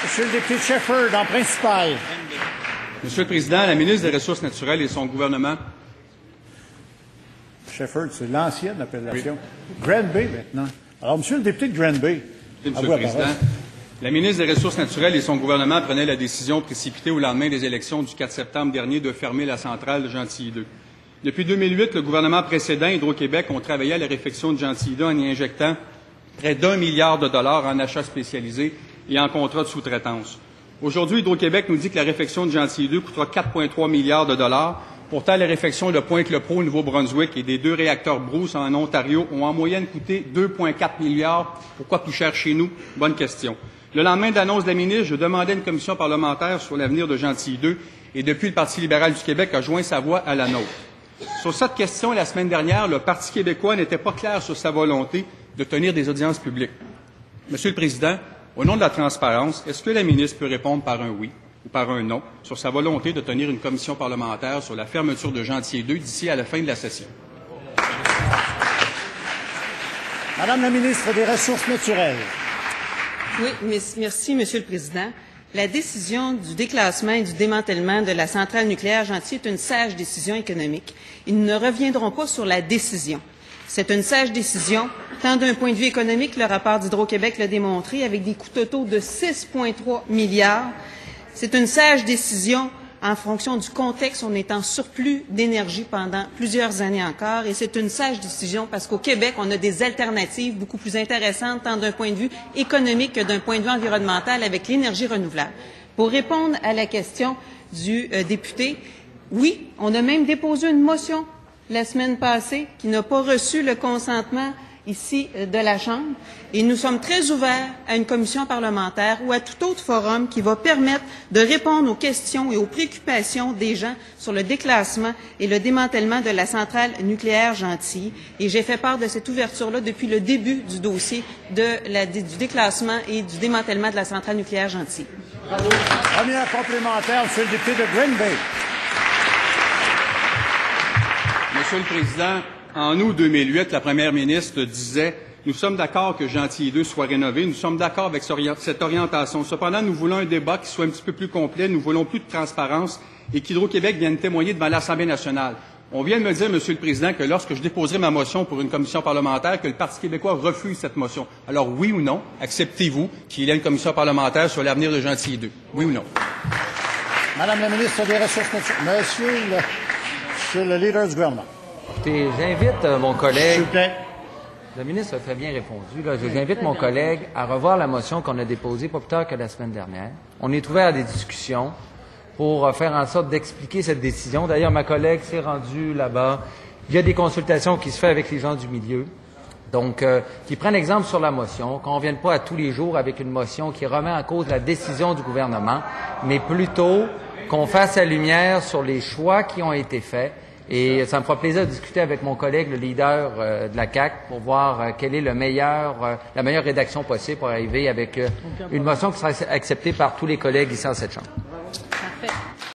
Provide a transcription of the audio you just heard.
Monsieur le député de Shefford, en principal. Monsieur le Président, la ministre des Ressources naturelles et son gouvernement. Shefford, c'est l'ancienne appellation. Oui. Granby, maintenant. Alors, monsieur le député de Granby. Monsieur le Président, la ministre des Ressources naturelles et son gouvernement prenaient la décision précipitée au lendemain des élections du 4 septembre dernier de fermer la centrale de Gentilly 2. Depuis 2008, le gouvernement précédent, Hydro-Québec, ont travaillé à la réfection de Gentilly 2 en y injectant près d'1 milliard de dollars en achats spécialisés et en contrats de sous-traitance. Aujourd'hui, Hydro-Québec nous dit que la réfection de Gentilly 2 coûtera 4,3 milliards de dollars. Pourtant, la réfection de Pointe-le-Pro au Nouveau-Brunswick et des 2 réacteurs Bruce en Ontario ont en moyenne coûté 2,4 milliards. Pourquoi plus cher chez nous? Bonne question. Le lendemain de l'annonce de la ministre, je demandais une commission parlementaire sur l'avenir de Gentilly 2 et depuis, le Parti libéral du Québec a joint sa voix à la nôtre. Sur cette question, la semaine dernière, le Parti québécois n'était pas clair sur sa volonté de tenir des audiences publiques. Monsieur le Président, au nom de la transparence, est-ce que la ministre peut répondre par un oui ou par un non sur sa volonté de tenir une commission parlementaire sur la fermeture de Gentilly 2 d'ici à la fin de la session? Madame la ministre des Ressources naturelles. Oui, merci, Monsieur le Président. La décision du déclassement et du démantèlement de la centrale nucléaire Gentilly est une sage décision économique. Ils ne reviendront pas sur la décision. C'est une sage décision, tant d'un point de vue économique, le rapport d'Hydro-Québec l'a démontré, avec des coûts totaux de 6,3 milliards. C'est une sage décision en fonction du contexte. On est en surplus d'énergie pendant plusieurs années encore. Et c'est une sage décision parce qu'au Québec, on a des alternatives beaucoup plus intéressantes, tant d'un point de vue économique que d'un point de vue environnemental, avec l'énergie renouvelable. Pour répondre à la question du député, oui, on a même déposé une motion la semaine passée qui n'a pas reçu le consentement ici de la Chambre. Et nous sommes très ouverts à une commission parlementaire ou à tout autre forum qui va permettre de répondre aux questions et aux préoccupations des gens sur le déclassement et le démantèlement de la centrale nucléaire Gentilly. Et j'ai fait part de cette ouverture-là depuis le début du dossier du déclassement et du démantèlement de la centrale nucléaire Gentilly. Première complémentaire, monsieur le député de Granby. Monsieur le Président, en août 2008, la première ministre disait « Nous sommes d'accord que Gentilly 2 soit rénové, nous sommes d'accord avec cette orientation. Cependant, nous voulons un débat qui soit un petit peu plus complet, nous voulons plus de transparence et qu'Hydro-Québec vienne témoigner devant l'Assemblée nationale. » On vient de me dire, Monsieur le Président, que lorsque je déposerai ma motion pour une commission parlementaire, que le Parti québécois refuse cette motion. Alors, oui ou non, acceptez-vous qu'il y ait une commission parlementaire sur l'avenir de Gentilly 2? Oui ou non? Madame la ministre des Ressources naturelles. Monsieur le leader du gouvernement. Écoutez, j'invite mon collègue. S'il vous plaît. Le ministre a très bien répondu. J'invite mon collègue à revoir la motion qu'on a déposée pas plus tard que la semaine dernière. On est ouvert à des discussions pour faire en sorte d'expliquer cette décision. D'ailleurs, ma collègue s'est rendue là-bas. Il y a des consultations qui se font avec les gens du milieu. Donc, qu'ils prennent exemple sur la motion, qu'on ne vienne pas à tous les jours avec une motion qui remet en cause la décision du gouvernement, mais plutôt qu'on fasse la lumière sur les choix qui ont été faits. Et ça me fera plaisir de discuter avec mon collègue, le leader de la CAQ, pour voir quelle est la meilleure rédaction possible pour arriver avec une motion qui sera acceptée par tous les collègues ici en cette Chambre. Parfait.